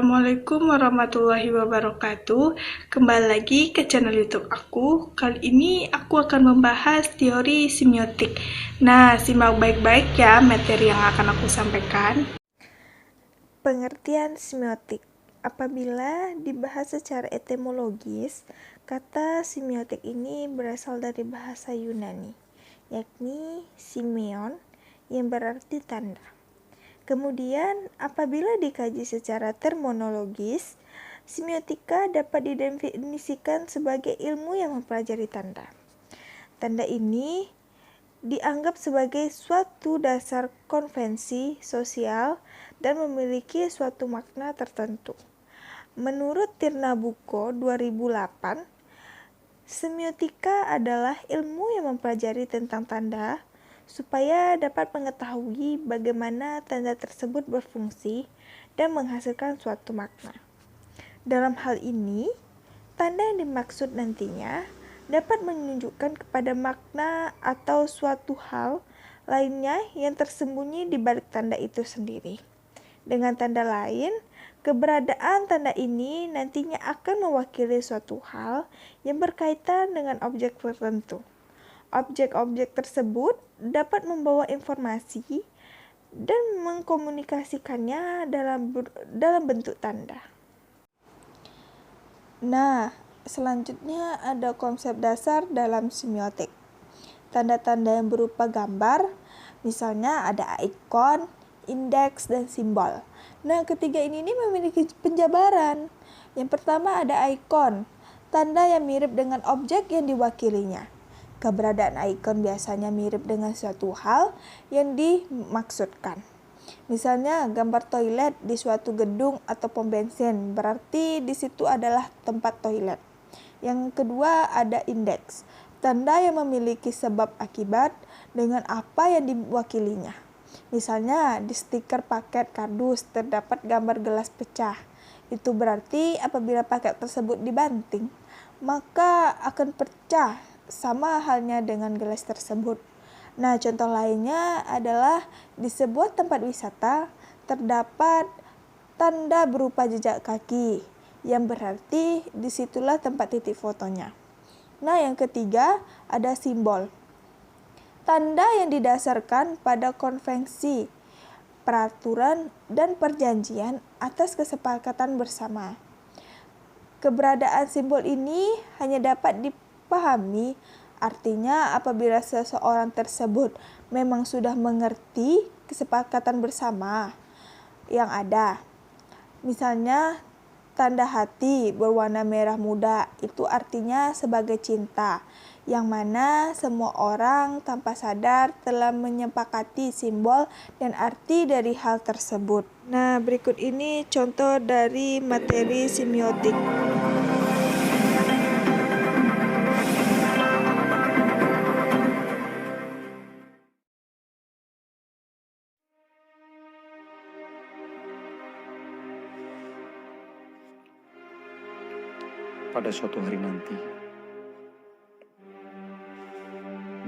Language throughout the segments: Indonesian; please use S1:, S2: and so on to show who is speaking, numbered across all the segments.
S1: Assalamualaikum warahmatullahi wabarakatuh. Kembali lagi ke channel YouTube aku. Kali ini aku akan membahas teori semiotik. Nah, simak baik-baik ya materi yang akan aku sampaikan.
S2: Pengertian semiotik. Apabila dibahas secara etimologis, kata semiotik ini berasal dari bahasa Yunani, yakni simeon, yang berarti tanda. Kemudian, apabila dikaji secara terminologis, semiotika dapat didefinisikan sebagai ilmu yang mempelajari tanda. Tanda ini dianggap sebagai suatu dasar konvensi sosial dan memiliki suatu makna tertentu. Menurut Tirna Buko 2008, semiotika adalah ilmu yang mempelajari tentang tanda supaya dapat mengetahui bagaimana tanda tersebut berfungsi dan menghasilkan suatu makna. Dalam hal ini, tanda yang dimaksud nantinya dapat menunjukkan kepada makna atau suatu hal lainnya yang tersembunyi di balik tanda itu sendiri. Dengan tanda lain, keberadaan tanda ini nantinya akan mewakili suatu hal yang berkaitan dengan objek tertentu. Objek-objek tersebut dapat membawa informasi dan mengkomunikasikannya dalam bentuk tanda. Nah, selanjutnya ada konsep dasar dalam semiotik. Tanda-tanda yang berupa gambar, misalnya ada ikon, indeks, dan simbol. Nah, ketiga ini memiliki penjabaran. Yang pertama ada ikon, tanda yang mirip dengan objek yang diwakilinya. Keberadaan ikon biasanya mirip dengan suatu hal yang dimaksudkan. Misalnya gambar toilet di suatu gedung atau pom bensin, berarti di situ adalah tempat toilet. Yang kedua ada indeks, tanda yang memiliki sebab akibat dengan apa yang diwakilinya. Misalnya di stiker paket kardus terdapat gambar gelas pecah. Itu berarti apabila paket tersebut dibanting, maka akan pecah, sama halnya dengan gelas tersebut. Nah, contoh lainnya adalah di sebuah tempat wisata terdapat tanda berupa jejak kaki, yang berarti disitulah tempat titik fotonya. Nah, yang ketiga ada simbol. Tanda yang didasarkan pada konvensi, peraturan, dan perjanjian atas kesepakatan bersama. Keberadaan simbol ini hanya dapat dipahami, artinya apabila seseorang tersebut memang sudah mengerti kesepakatan bersama yang ada. Misalnya tanda hati berwarna merah muda, itu artinya sebagai cinta, yang mana semua orang tanpa sadar telah menyepakati simbol dan arti dari hal tersebut. Nah, berikut ini contoh dari materi semiotik.
S3: Pada suatu hari nanti,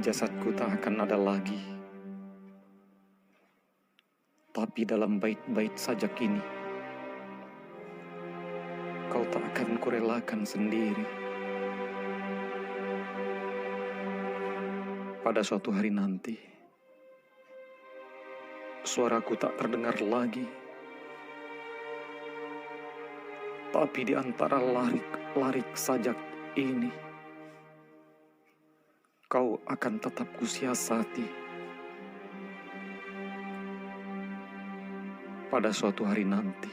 S3: jasadku tak akan ada lagi. Tapi dalam bait-bait sajak ini, kau tak akan kurelakan sendiri. Pada suatu hari nanti, suaraku tak terdengar lagi. Tapi di antara larik sajak ini, kau akan tetap kusiasati. Pada suatu hari nanti,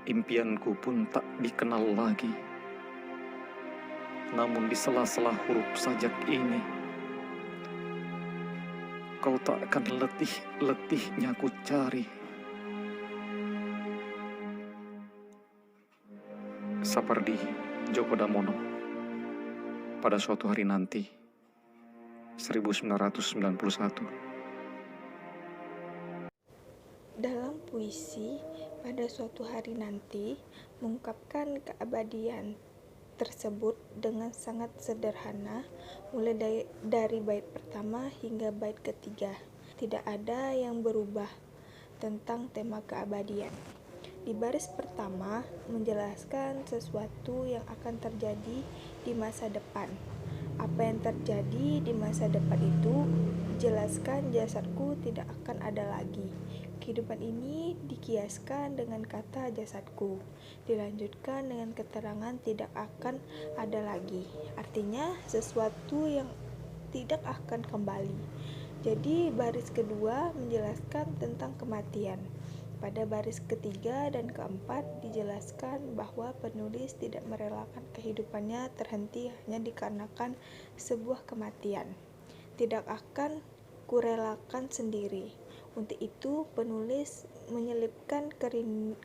S3: impianku pun tak dikenal lagi. Namun di sela-sela huruf sajak ini, kau tak akan letih-letihnya ku cari. Sapardi Djoko Damono. Pada suatu hari nanti, 1991.
S2: Dalam puisi, pada suatu hari nanti mengungkapkan keabadian tersebut dengan sangat sederhana, mulai dari bait pertama hingga bait ketiga. Tidak ada yang berubah tentang tema keabadian. Di baris pertama menjelaskan sesuatu yang akan terjadi di masa depan. Apa yang terjadi di masa depan itu dijelaskan jasadku tidak akan ada lagi. Kehidupan ini dikiaskan dengan kata jasadku. Dilanjutkan dengan keterangan tidak akan ada lagi. Artinya sesuatu yang tidak akan kembali. Jadi baris kedua menjelaskan tentang kematian. Pada baris ketiga dan keempat dijelaskan bahwa penulis tidak merelakan kehidupannya terhenti hanya dikarenakan sebuah kematian. Tidak akan kurelakan sendiri. Untuk itu penulis menyelipkan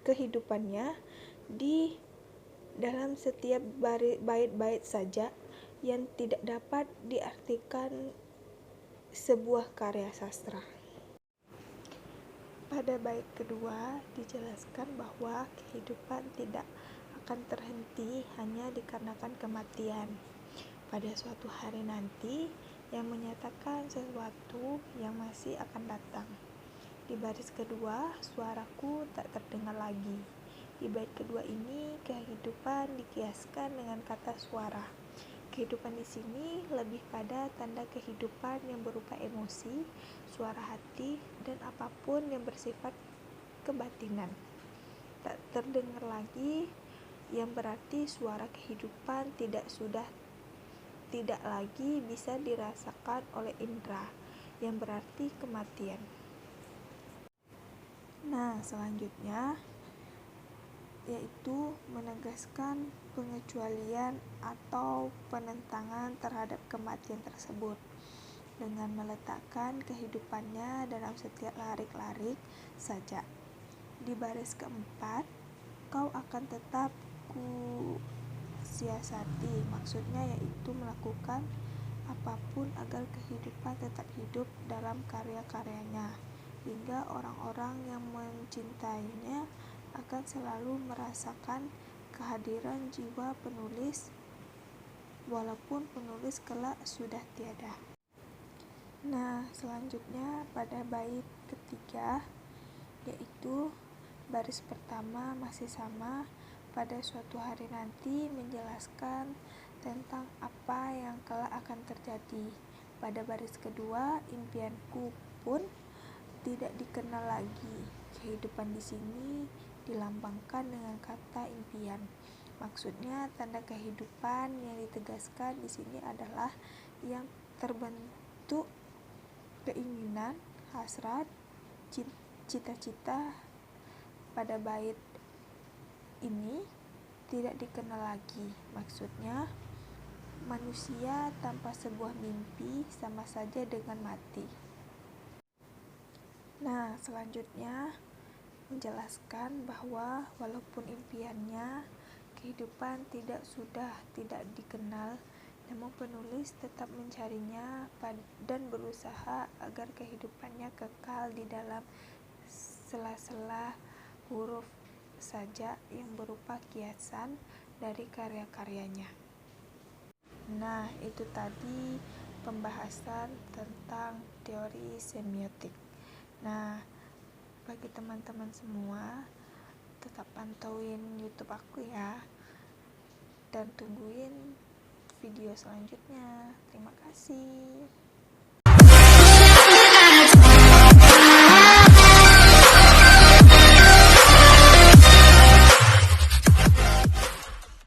S2: kehidupannya di dalam setiap bait-bait saja yang tidak dapat diartikan sebuah karya sastra. Pada bait kedua dijelaskan bahwa kehidupan tidak akan terhenti hanya dikarenakan kematian. Pada suatu hari nanti yang menyatakan sesuatu yang masih akan datang. Di baris kedua suaraku tak terdengar lagi. Di bait kedua ini kehidupan dikiaskan dengan kata suara. Kehidupan di sini lebih pada tanda kehidupan yang berupa emosi, suara hati, dan apapun yang bersifat kebatinan. Tak terdengar lagi, yang berarti suara kehidupan tidak lagi bisa dirasakan oleh indera, yang berarti kematian. Nah, selanjutnya yaitu menegaskan pengecualian atau penentangan terhadap kematian tersebut dengan meletakkan kehidupannya dalam setiap larik-larik saja. Di baris keempat, kau akan tetap ku siasati, maksudnya yaitu melakukan apapun agar kehidupan tetap hidup dalam karya-karyanya, hingga orang-orang yang mencintainya akan selalu merasakan kehadiran jiwa penulis walaupun penulis kelak sudah tiada. Nah, selanjutnya pada bait ketiga yaitu baris pertama masih sama, pada suatu hari nanti menjelaskan tentang apa yang kelak akan terjadi. Pada baris kedua, impianku pun tidak dikenal lagi. Kehidupan di sini dilambangkan dengan kata impian. Maksudnya tanda kehidupan yang ditegaskan di sini adalah yang terbentuk keinginan, hasrat, cita-cita. Pada bait ini tidak dikenal lagi. Maksudnya manusia tanpa sebuah mimpi sama saja dengan mati. Nah, selanjutnya menjelaskan bahwa walaupun impiannya kehidupan tidak dikenal, namun penulis tetap mencarinya dan berusaha agar kehidupannya kekal di dalam sela-sela huruf saja yang berupa kiasan dari karya-karyanya. Nah, itu tadi pembahasan tentang teori semiotik. Nah, bagi teman-teman semua, tetap pantauin YouTube aku ya, dan tungguin video selanjutnya. Terima kasih.